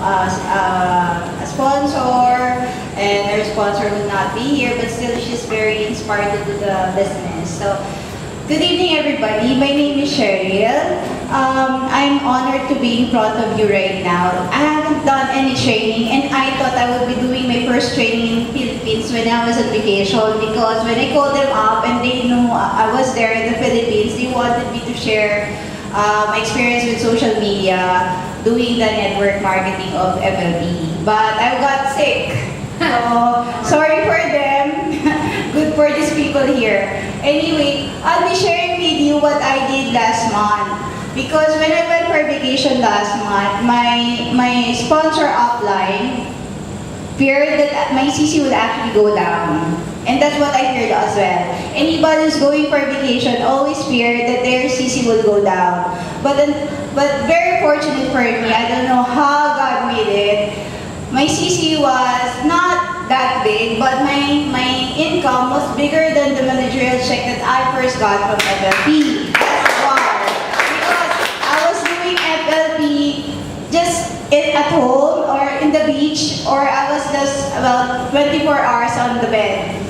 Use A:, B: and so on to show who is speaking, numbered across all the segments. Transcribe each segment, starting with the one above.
A: a sponsor, and her sponsor will not be here, but still she's very inspired to do the business. So, good evening, everybody. My name is Sherryl. I'm honored to be in front of you right now. I haven't done any training, and I thought I would be doing my first training in Philippines when I was on vacation, because when I called them up and they knew I was there in the Philippines, they wanted me to share my experience with social media, doing the network marketing of FLB. But I got sick. So, sorry for them. Good for these people here. Anyway, I'll be sharing with you what I did last month. Because when I went for vacation last month, my sponsor upline feared that my CC would actually go down. And that's what I feared as well. Anybody who's going for vacation always feared that their CC will go down. But very fortunate for me, I don't know how God made it. My CC was not that big, but my income was bigger than the managerial check that I first got from FLP. That's why. Because I was doing FLP just at home or in the beach, or I was just about 24 hours on the bed.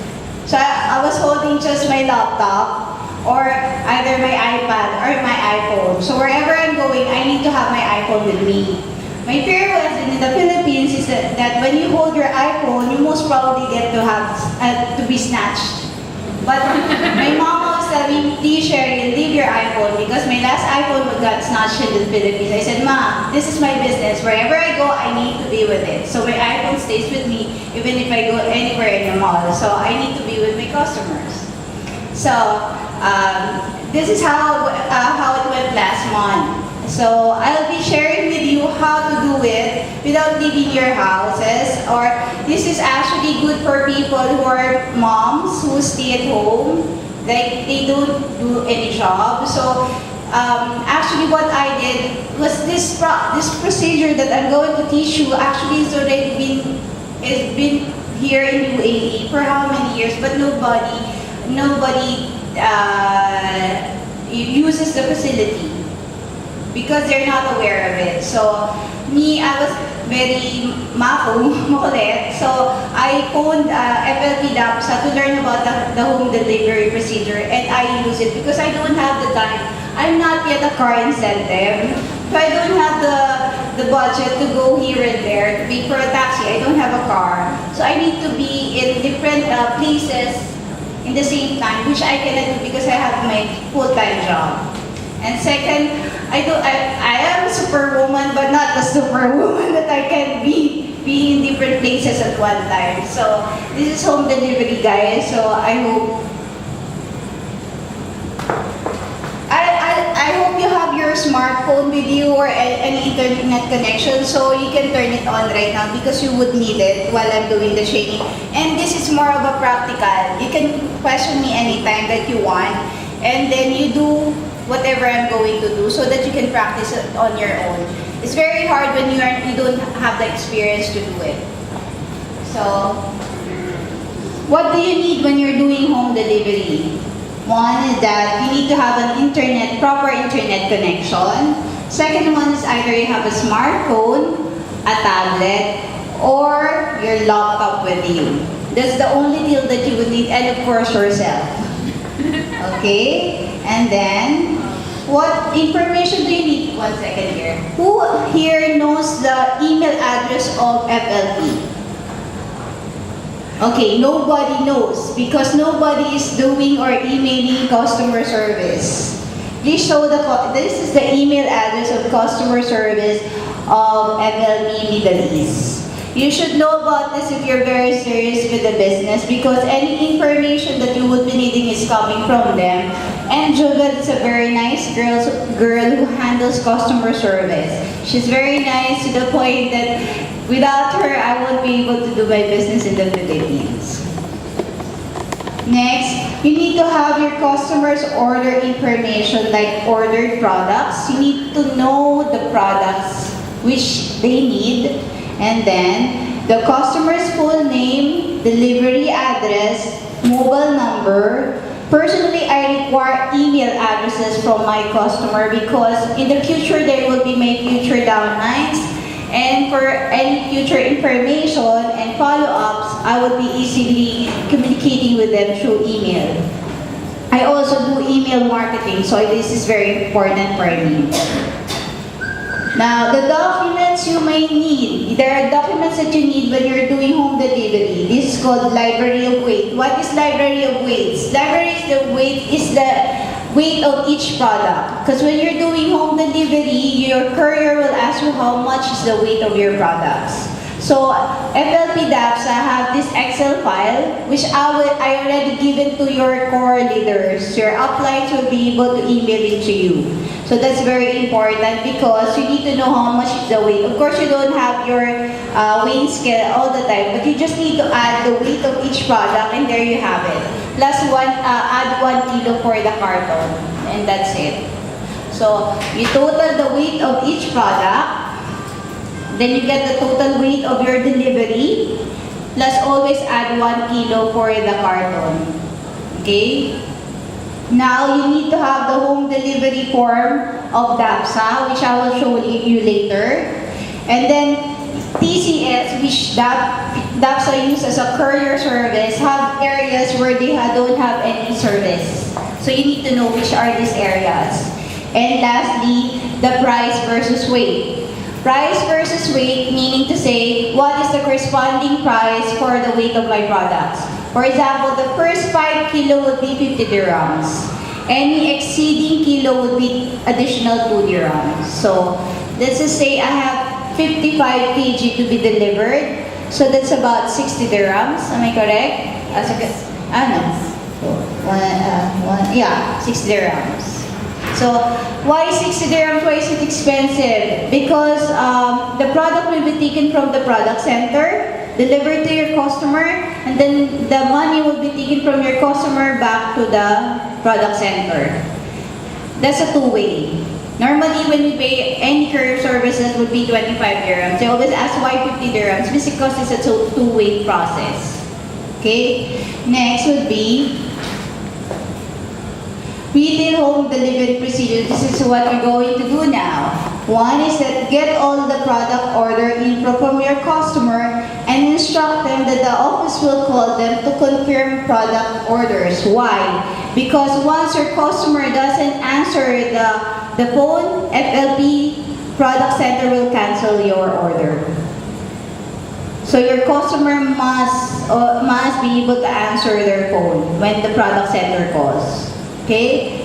A: So I was holding just my laptop or either my iPad or my iPhone. So wherever I'm going, I need to have my iPhone with me. My fear was in the Philippines is that when you hold your iPhone, you most probably get to be snatched. But my mom was telling me, please Sherry, leave your iPhone, because my last iPhone got snatched in the Philippines. I said, Ma, this is my business. Wherever I go, I need to be with it. So my iPhone stays with me even if I go anywhere in the mall. So I need to be with my customers. So this is how it went last month. So I'll be sharing with you how to do it without leaving your houses. Or this is actually good for people who are moms who stay at home, like they don't do any job. So actually what I did was this procedure that I'm going to teach you actually is already been here in UAE for how many years, but nobody uses the facility, because they're not aware of it. So, I was very makulit. So, I phoned FLP Dapsa to learn about the home delivery procedure, and I use it because I don't have the time. I'm not yet a car incentive. So I don't have the budget to go here and there to pay for a taxi. I don't have a car. So I need to be in different places in the same time, which I cannot do because I have my full-time job. And second, I am a superwoman, but not the superwoman that I can be in different places at one time. So this is home delivery, guys. So I hope you have your smartphone with you or any internet connection, so you can turn it on right now because you would need it while I'm doing the training. And this is more of a practical. You can question me anytime that you want, and then you do whatever I'm going to do so that you can practice it on your own. It's very hard when you don't have the experience to do it. So, what do you need when you're doing home delivery? One is that you need to have an proper internet connection. Second one is either you have a smartphone, a tablet, or your laptop with you. That's the only deal that you would need, and of course yourself. Okay? And then, what information do you need? 1 second here. Who here knows the email address of FLP? Okay, nobody knows because nobody is doing or emailing customer service. Please show this is the email address of customer service of FLP Middle East. You should know about this if you're very serious with the business, because any information that you would be needing is coming from them. And Jovel is a very nice girl who handles customer service. She's very nice to the point that without her, I won't be able to do my business in the Philippines. Next, you need to have your customers' order information, like ordered products. You need to know the products which they need. And then, the customer's full name, delivery address, mobile number. Personally, I require email addresses from my customer because in the future, there will be my future downlines. And And for any future information and follow-ups, I would be easily communicating with them through email. I also do email marketing, so this is very important for me. Now, the documents you may need. There are documents that you need when you're doing home delivery. This is called library of weight. What is library of weights? Library is the weight of each product. Because when you're doing home delivery, your courier will ask you how much is the weight of your products. So, FLP DAPSA have this Excel file, which I already given to your core leaders. Your uplines will be able to email it to you. So that's very important because you need to know how much is the weight. Of course, you don't have your weighing scale all the time, but you just need to add the weight of each product, and there you have it. Plus add 1 kilo for the carton, and that's it. So you total the weight of each product, then you get the total weight of your delivery, plus always add 1 kilo for the carton. Okay? Now, you need to have the home delivery form of DAPSA, which I will show you later. And then, TCS, which DAPSA uses as a courier service, have areas where they don't have any service. So you need to know which are these areas. And lastly, the price versus weight. Price versus weight, meaning to say, what is the corresponding price for the weight of my products? For example, the first 5 kilo would be 50 dirhams. Any exceeding kilo would be additional 2 dirhams. So, let's just say I have 55 kg to be delivered. So, that's about 60 dirhams. Am I correct? Yeah, 60 dirhams. So, why 60 dirhams? Why is it expensive? Because the product will be taken from the product center, delivered to your customer, and then the money will be taken from your customer back to the product center. That's a two-way. Normally, when we pay any courier services, would be 25 dirhams. They always ask why 50 dirhams because it's a two-way process. Okay? Next would be retail home delivery procedure. This is what we're going to do now. One is that get all the product order info from your customer and instruct them that the office will call them to confirm product orders. Why? Because once your customer doesn't answer the phone, FLP product center will cancel your order. So your customer must be able to answer their phone when the product center calls. Okay?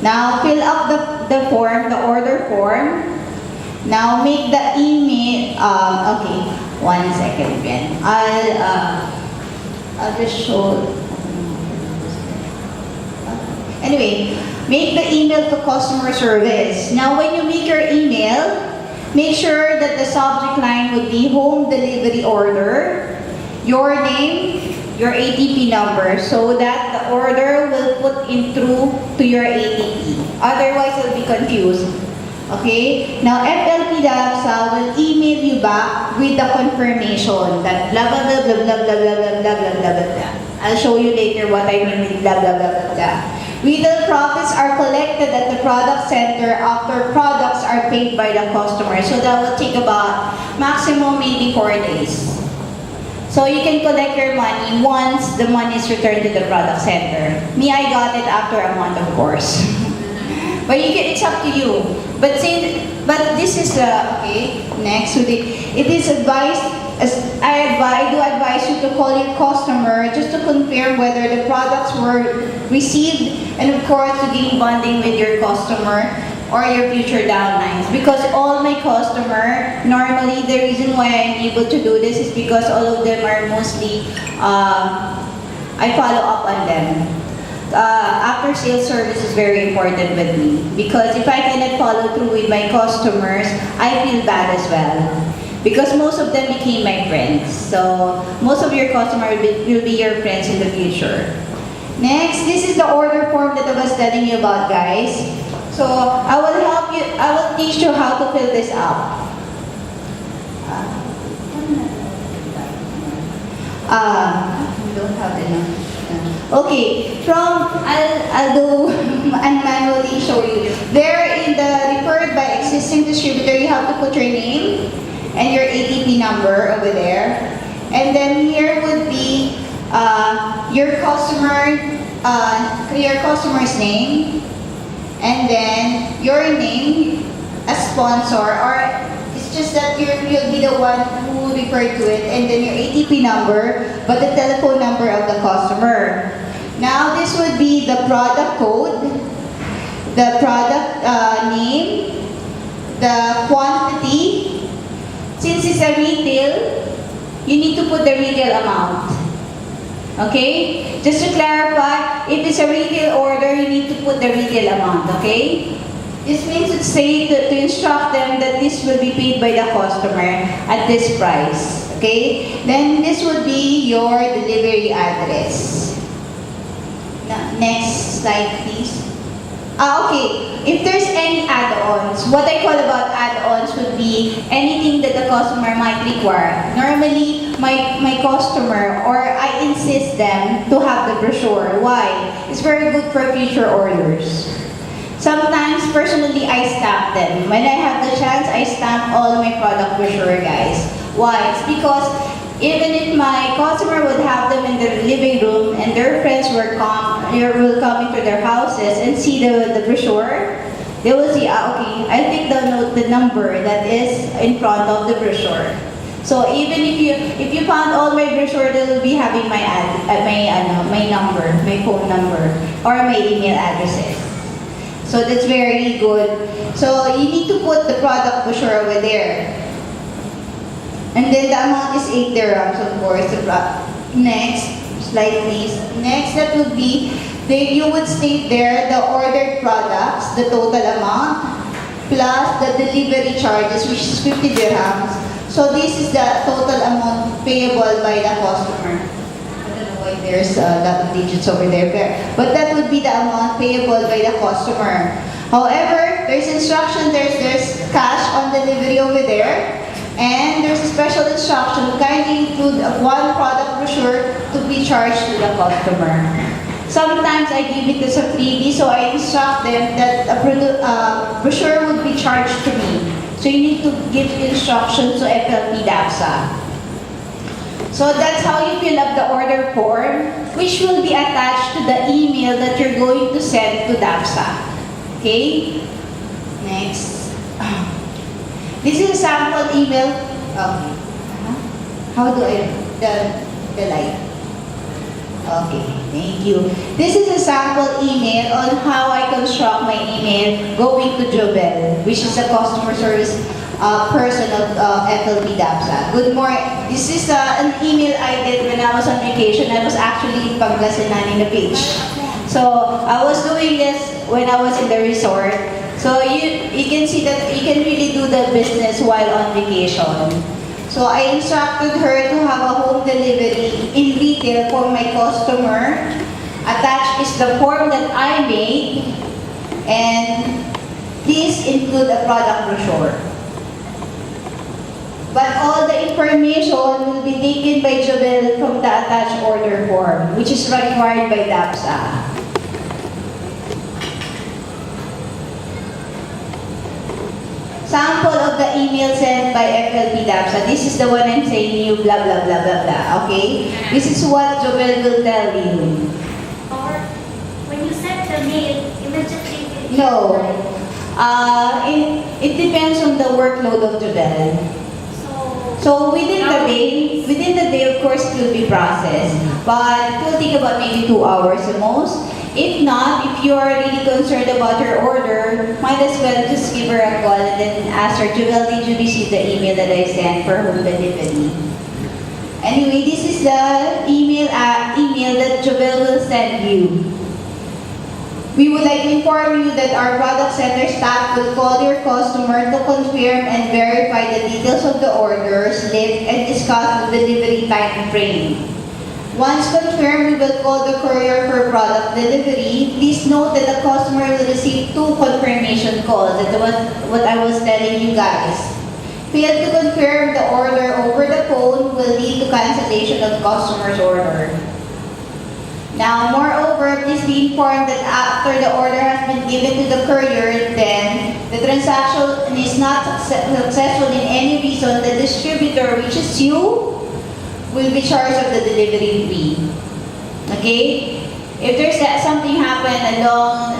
A: Now, fill up the form, the order form. Now, make the email, okay, 1 second again. I'll just show. Anyway, make the email to customer service. Now, when you make your email, make sure that the subject line would be home delivery order, your name, your ATP number, so that the order will put in through to your ATP. Otherwise, you'll be confused. Okay? Now, FLP DAPSA will email you back with the confirmation that blah blah blah blah blah blah blah blah blah blah blah blah. I'll show you later what I mean with blah blah blah blah blah. Retail profits are collected at the product center after products are paid by the customer. So that will take about maximum maybe 4 days. So you can collect your money once the money is returned to the product center. Me, I got it after a month, of course. But it's up to you. But this is okay. Next, so it is advised. I do advise you to call your customer just to confirm whether the products were received, and of course to gain bonding with your customer or your future downlines. Because all my customer, normally the reason why I'm able to do this is because all of them are mostly, I follow up on them. After sales service is very important with me because if I cannot follow through with my customers, I feel bad as well. Because most of them became my friends. So most of your customers will be your friends in the future. Next, this is the order form that I was telling you about, guys. So I will help you, I will teach you how to fill this up. We don't have enough. Okay, I'll do and manually show you. There in the referred by existing distributor, you have to put your name. and your ATP number over there. And then here would be your customer's name, and then your name as sponsor, or it's just that you'll be the one who will refer to it, and then your ATP number, but the telephone number of the customer. Now this would be the product code, the product name, the quantity. Since it's a retail, you need to put the retail amount. Okay? Just to clarify, if it's a retail order, you need to put the retail amount. Okay? This means to say to instruct them that this will be paid by the customer at this price. Okay? Then this would be your delivery address. Now, next slide, please. Okay. If there's any add-ons, what I call about add-ons would be anything that the customer might require. Normally, my customer, or I insist them to have the brochure. Why? It's very good for future orders. Sometimes, personally, I stamp them. When I have the chance, I stamp all my product brochure, guys. Why? It's because even if my customer would have them in their living room and their friends will come into their houses and see the brochure, they will see, okay, I'll take the number that is in front of the brochure. So even if you found all my brochure, they will be having my number, my phone number, or my email addresses. So that's very good. So you need to put the product brochure over there. And then the amount is 8 dirhams, of course. Next slide, please. Next, that would be, you would state there the ordered products, the total amount, plus the delivery charges, which is 50 dirhams. So this is the total amount payable by the customer. I don't know why there's a lot of digits over there, but that would be the amount payable by the customer. However, there's instruction, there's cash on delivery over there. And there's a special instruction, kindly include one product brochure to be charged to the customer. Sometimes I give it as a freebie, so I instruct them that a brochure would be charged to me. So you need to give instructions to FLP DAPSA. So that's how you fill up the order form, which will be attached to the email that you're going to send to DAPSA. Okay? Next. This is a sample email. Okay. How do I the light? Okay, thank you. This is a sample email on how I construct my email going to Jobel, which is a customer service person of FLP DAPSA. Good morning. This is an email I did when I was on vacation. I was actually in Pangasinan in the beach. So I was doing this when I was in the resort. So you can see that you can really do the business while on vacation. So I instructed her to have a home delivery in retail for my customer. Attached is the form that I made, and please include a product brochure. But all the information will be taken by Jobel from the attached order form, which is required by DAPSA. Sample of the email sent by FLP DAPSA. This is the one I'm saying you, blah, blah, blah, blah, blah, okay? This is what Jobel will tell you.
B: Or when you send the mail, immediately...
A: No. It depends on the workload of Jobel. So within the day, of course, it will be processed. But it will take about maybe 2 hours the most. If not, if you are really concerned about your order, might as well just give her a call and then ask her, Jewel, did you receive the email that I sent for home delivery? Anyway, this is the email that Jewel will send you. We would like to inform you that our product center staff will call your customer to confirm and verify the details of the order slip and discuss the delivery time frame. Once confirmed, we will call the courier for product delivery. Please note that the customer will receive 2 confirmation calls. That was what I was telling you guys. Fail to confirm the order over the phone will lead to cancellation of customer's order. Now, moreover, please be informed that after the order has been given to the courier, then the transaction is not successful in any reason, the distributor, which is you, will be charged of the delivery fee. Okay? If there's something happen along,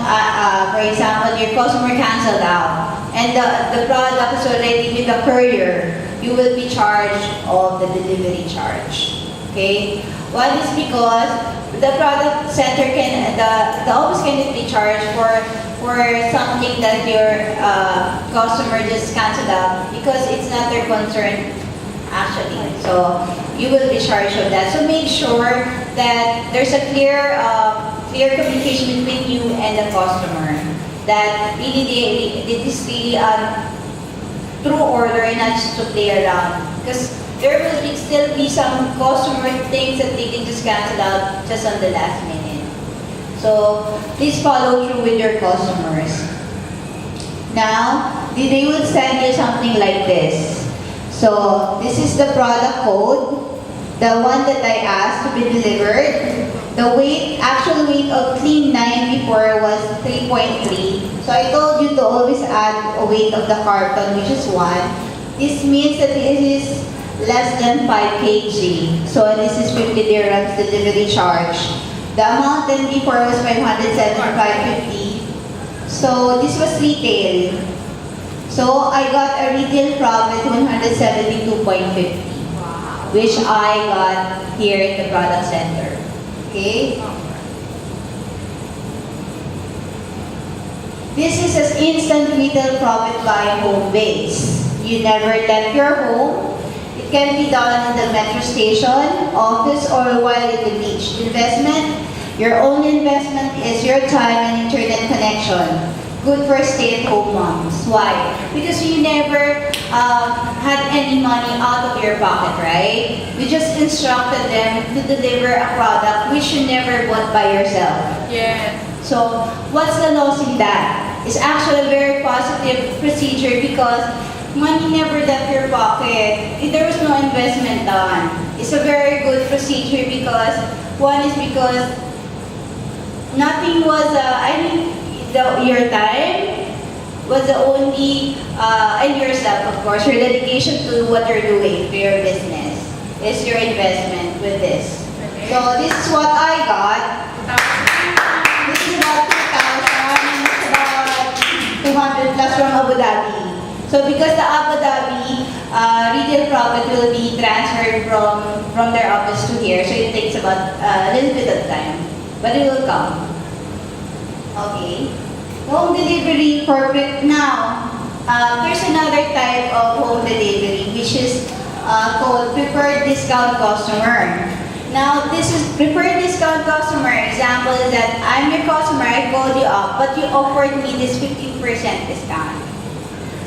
A: for example, your customer canceled out, and the product is already with the courier, you will be charged of the delivery charge. Okay? One is because the product center the office can be charged for something that your customer just canceled out because it's not their concern actually. So you will be charged of that. So make sure that there's a clear communication between you and the customer. That really it is really a true order and not just to play around. Because there will still be some customer things that they can just cancel out just on the last minute. So please follow through with your customers. Now, they will send you something like this. So this is the product code, the one that I asked to be delivered. The actual weight of clean 9 before was 3.3. So I told you to always add a weight of the carton, which is 1. This means that it is less than 5 kg. So this is 50 dirhams delivery charge. The amount then before was 575.50. So this was retail. So I got a retail profit 172.50, which I got here in the product center. Okay? This is an instant retail profit by home base. You never left your home. It can be done in the metro station, office, or while at the beach. Investment, your only investment is your time and internet connection. Good for stay-at-home moms. Why? Because you never had any money out of your pocket, right? You just instructed them to deliver a product which you never bought by yourself.
B: Yes.
A: So, what's the loss in that? It's actually a very positive procedure because money never left your pocket. There was no investment done. It's a very good procedure because, one is because nothing was, your time was the only, and yourself, of course, your dedication to what you're doing, to your business, is your investment with this.
B: Okay.
A: So this is what I got. This is about 2,000, it's about 200 plus from Abu Dhabi. So because the Abu Dhabi retail profit will be transferred from their office to here, so it takes about a little bit of time, but it will come. Okay. Home delivery corporate now. There's another type of home delivery which is called preferred discount customer. Now this is preferred discount customer. Example is that I'm your customer, I called you up, but you offered me this 15% discount.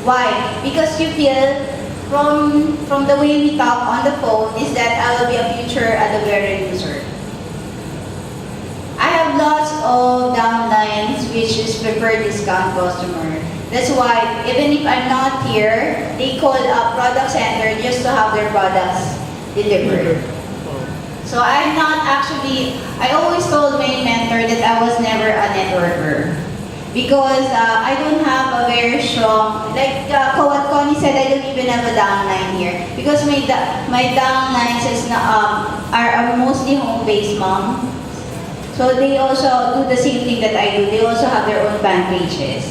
A: Why? Because you feel from the way we talk on the phone is that I will be a future aloe vera user. I have lots of downlines which is preferred discount customer. That's why even if I'm not here, they call a product center just to have their products delivered. So I'm not actually, I always told my mentor that I was never a networker. Because I don't have a very strong, like what Connie said, I don't even have a downline here. Because my downlines are mostly home-based mom. So they also do the same thing that I do. They also have their own fan pages.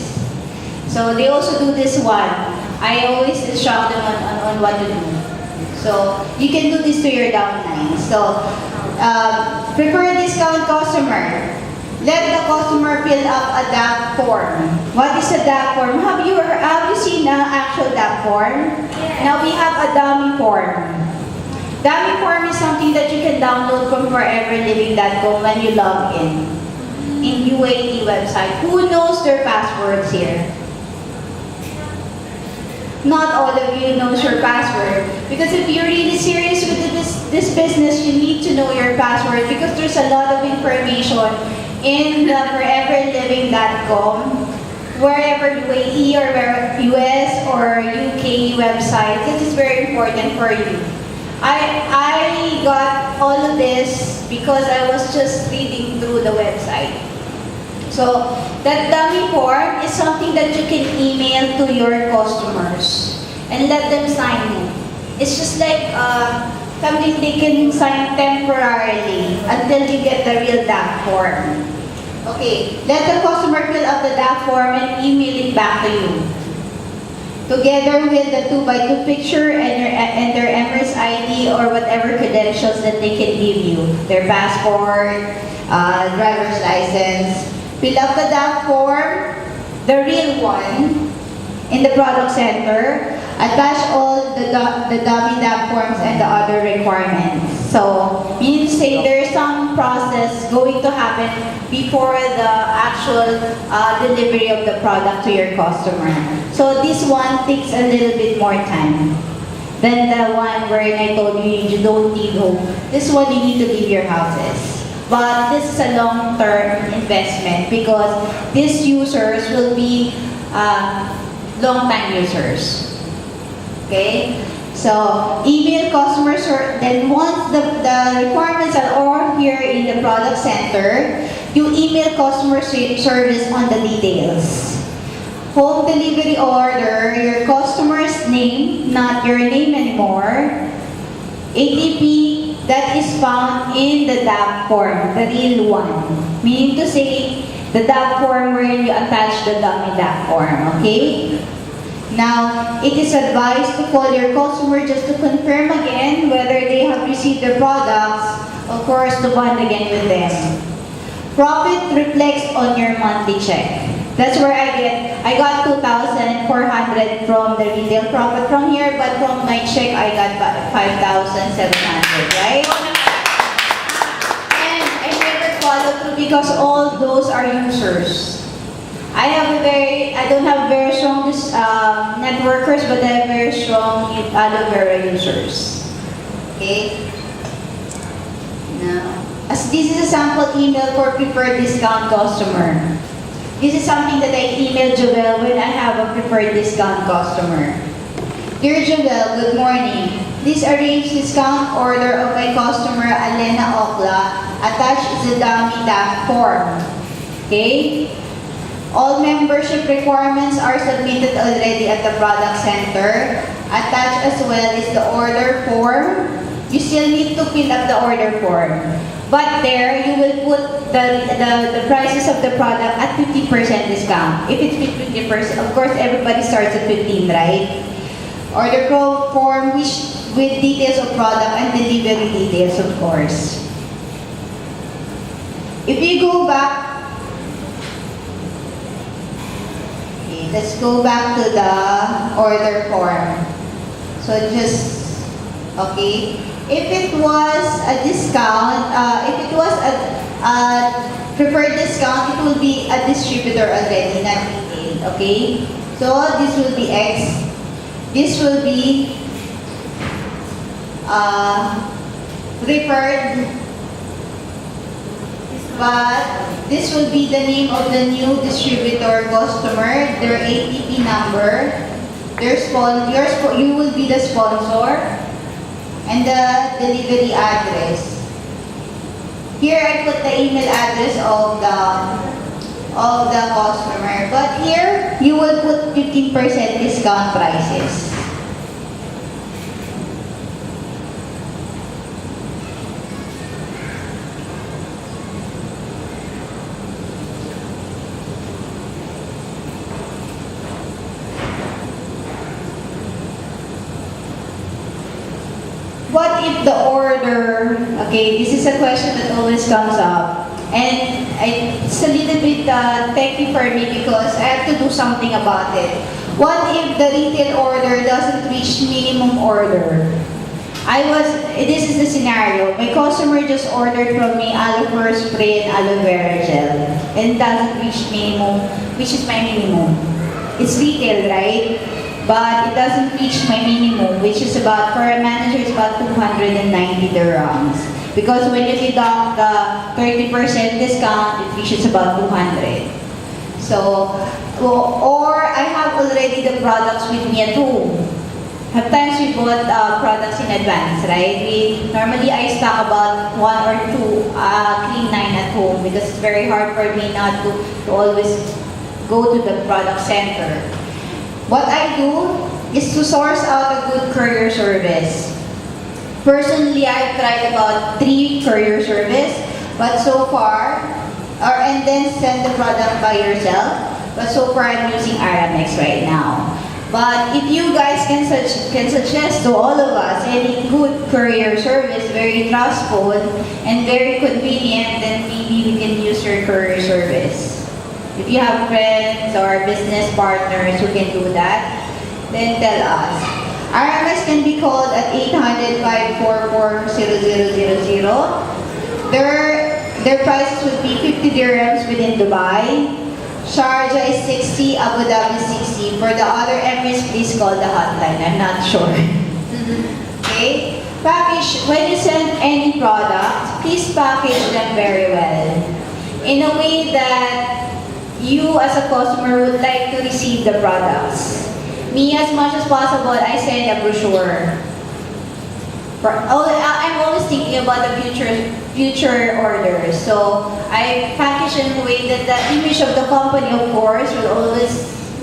A: So they also do this one. I always instruct them on what to do. So you can do this to your downline. So preferred discount customer. Let the customer fill up a DAP form. What is a DAP form? Have you seen an actual DAP form?
B: Yes.
A: Now we have a dummy form. Dummy form is something that you can download from foreverliving.com when you log in UAE website. Who knows their passwords here? Not all of you knows your password. Because if you're really serious with this business, you need to know your password because there's a lot of information in the foreverliving.com, wherever UAE or US or UK websites. This is very important for you. I got all of this because I was just reading through the website. So that dummy form is something that you can email to your customers and let them sign it. It's just like something they can sign temporarily until you get the real DAP form. Okay, let the customer fill out the DAP form and email it back to you. Together with the 2x2 picture and their Emirates ID or whatever credentials that they can give you. Their passport, driver's license. Fill out the DAP form, the real one, in the product center. Attach all the dummy DAP forms and the other requirements. So, meaning to say there's some process going to happen before the actual delivery of the product to your customer. So this one takes a little bit more time than the one where I told you don't need home. This one you need to leave your houses. But this is a long-term investment because these users will be long-time users. Okay? So, email customers, then once the requirements are all here in the product center, you email customer service on the details. Home delivery order, your customer's name, not your name anymore. ATP that is found in the DAP form, the real one. Meaning to say, the DAP form where you attach the dummy DAP form, okay? Now, it is advised to call your customer just to confirm again whether they have received their products, of course, to bond again with them. Profit reflects on your monthly check. That's where I got 2,400 from the retail profit from here, but from my check, I got 5,700, right? And I never follow through because all those are users. I don't have very strong networkers, but I have very strong aloe vera users. Okay? Now, as this is a sample email for preferred discount customer. This is something that I emailed Joel when I have a preferred discount customer. Dear Joel, good morning. Please arrange discount order of my customer Alena Okla. Attached is the dummy DAP form. Okay? All membership requirements are submitted already at the product center. Attached as well is the order form. You still need to fill up the order form. But there, you will put the prices of the product at 50% discount. If it's 50%, of course, everybody starts at 15, right? Order form with details of product and delivery details, of course. If you go back, okay, let's go back to the order form. So just, okay. If it was a discount, if it was a preferred discount, it will be a distributor already, not retail, okay? So this will be X. This will be preferred, but this will be the name of the new distributor customer, their ATP number, you will be the sponsor, and the delivery address. Here I put the email address of the customer, but here you will put 15% discount prices. What if the order, okay, this is a question that always comes up. And it's a little bit techy for me because I have to do something about it. What if the retail order doesn't reach minimum order? This is the scenario. My customer just ordered from me aloe vera spray and aloe vera gel and doesn't reach minimum, which is my minimum. It's retail, right? But it doesn't reach my minimum, which is about, for a manager, it's about 290 dirhams. Because when you deduct the 30% discount, it reaches about 200. So, or I have already the products with me at home. Have times we bought products in advance, right? Normally I stock about one or two clean line at home because it's very hard for me not to always go to the product center. What I do is to source out a good courier service. Personally, I've tried about 3 courier service, but so far, and then send the product by yourself. But so far, I'm using Aramex right now. But if you guys can suggest to all of us any good courier service, very trustful and very convenient, then maybe we can use your courier service. If you have friends or business partners who can do that, then tell us. RMS can be called at 800-544-0000. Their prices would be 50 dirhams within Dubai. Sharjah is 60, Abu Dhabi is 60. For the other Emirates, please call the hotline. I'm not sure. Okay? Package, when you send any product, please package them very well. In a way that you as a customer would like to receive the products. Me, as much as possible, I send a brochure. I'm always thinking about the future orders. So I package in a way that the image of the company, of course, will always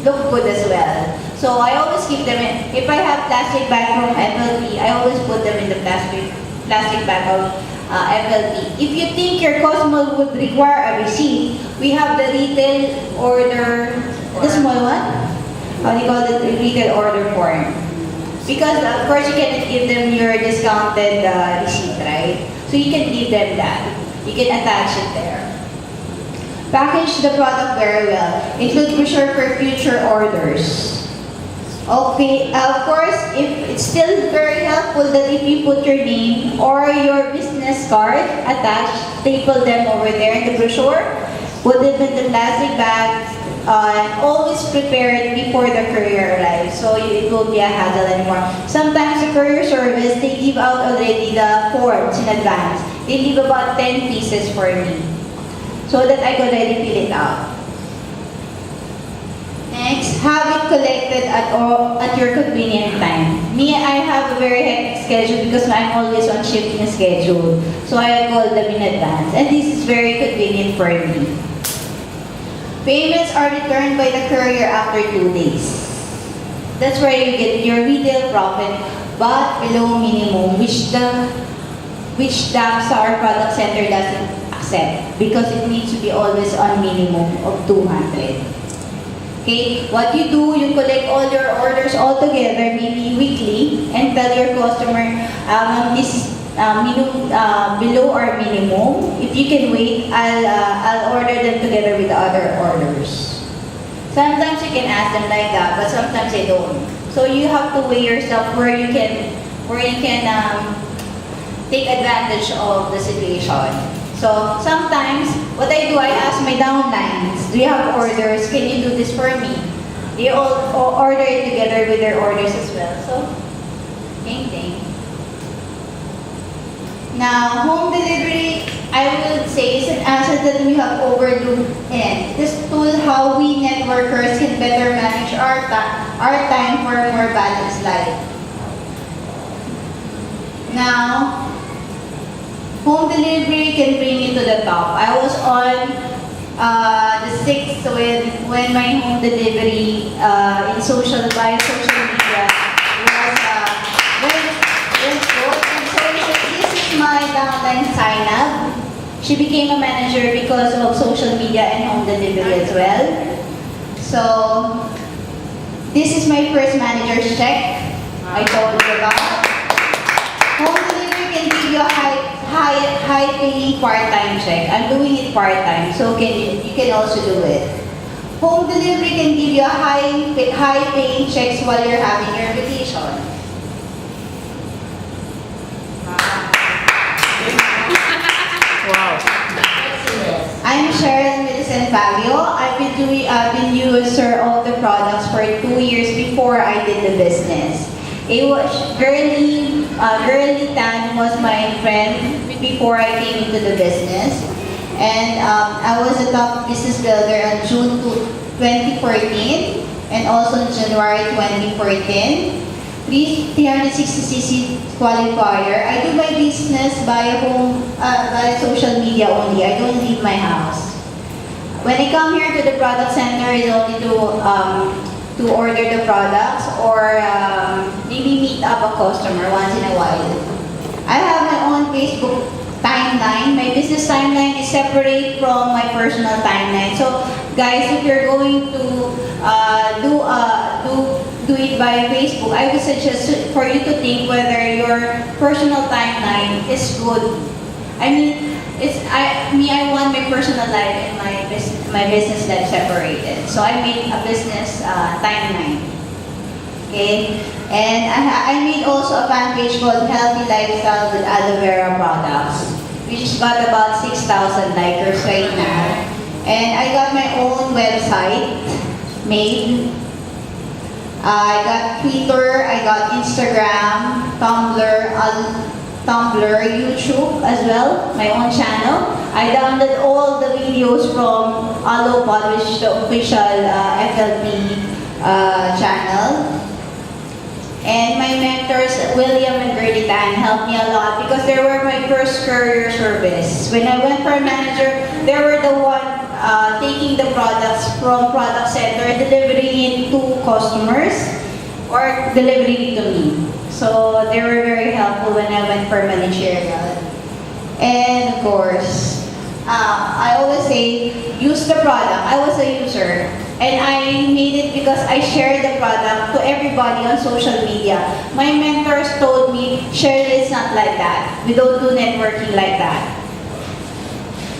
A: look good as well. So I always keep them in. If I have plastic bag from FLP, I always put them in the plastic bag of FLP. If you think your customer would require a receipt, we have the retail order, the small one. How do you call it? The retail order form. Because of course you cannot give them your discounted receipt, right? So you can give them that. You can attach it there. Package the product very well. Include brochure for future orders. Okay, of course, if it's still very helpful that if you put your name or your business card attached, staple them over there in the brochure, put them in the plastic bags, always prepare it before the courier arrives, so it won't be a hassle anymore. Sometimes the courier service, they give out already the forms in advance. They leave about 10 pieces for me, so that I could already fill it out. Next, have it collected at your convenient time. Me, I have a very hectic schedule because I'm always on shifting schedule, so I call them in advance, and this is very convenient for me. Payments are returned by the courier after 2 days. That's where you get your retail profit, but below minimum, which our product center doesn't accept because it needs to be always on minimum of 200. Okay, what you do, you collect all your orders all together, maybe weekly, and tell your customer, this is below our minimum. If you can wait, I'll order them together with the other orders. Sometimes you can ask them like that, but sometimes they don't. So you have to weigh yourself where you can take advantage of the situation. So sometimes what I do, I ask my downlines, do you have orders? Can you do this for me? They all order it together with their orders as well. So, same thing. Now, home delivery, I would say, is an asset that we have overlooked, and this tool how we networkers can better manage our time for a more balanced life. Now, home delivery can bring you to the top. I was on the 6th when my home delivery via social media was good. And so this is my downline sign up. She became a manager because of social media and home delivery as well. So this is my first manager's check I told you about. Home delivery can give you a high paying part-time check. I'm doing it part-time, so you can also do it. Home delivery can give you a high paying checks while you're having your vacation.
C: Wow.
A: I'm Sherryl in Paguio. I've been user of the products for 2 years before I did the business. It was Girly Tan was my friend before I came into the business, and I was a top business builder on June 2014 and also in January 2014. 360cc qualifier. I do my business by by social media only. I don't leave my house. When I come here to the product center, it's only to order the products or maybe meet up a customer once in a while. I have my own Facebook timeline. My business timeline is separate from my personal timeline. So, guys, if you're going to do it by Facebook, I would suggest for you to think whether your personal timeline is good. I mean, I want my personal life and my business life separated. So I made a business timeline. Okay, and I made also a fan page called Healthy Lifestyle with Aloe Vera Products, which got about 6,000 likers right now. And I got my own website made. I got Twitter, I got Instagram, Tumblr, YouTube as well, my own channel. I downloaded all the videos from Aloe Pod, which is the official FLP channel. And my mentors, William and Gertie Tan, helped me a lot because they were my first courier service. When I went for a manager, they were the one taking the products from product center, delivering it to customers, or delivering it to me. So they were very helpful when I went for managerial. And of course, I always say, use the product. I was a user. And I made it because I shared the product to everybody on social media. My mentors told me, Sherryl, it's not like that. We don't do networking like that.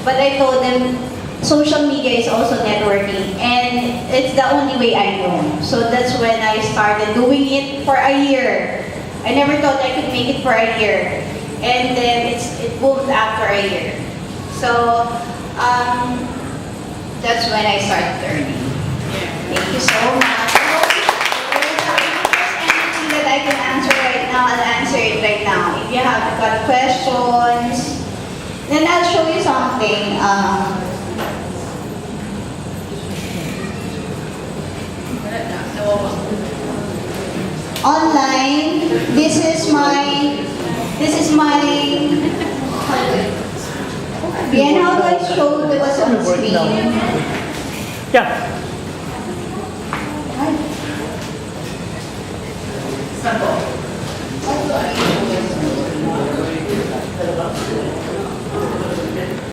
A: But I told them, social media is also networking. And it's the only way I know. So that's when I started doing it for a year. I never thought I could make it for a year. And then it moved after a year. So that's when I started earning. Thank you so much. If there's anything that I can answer right now, I'll answer it right now. If you have got questions, then I'll show you something. Online, this is my Bien, how do I show what's on the screen?
C: Yeah.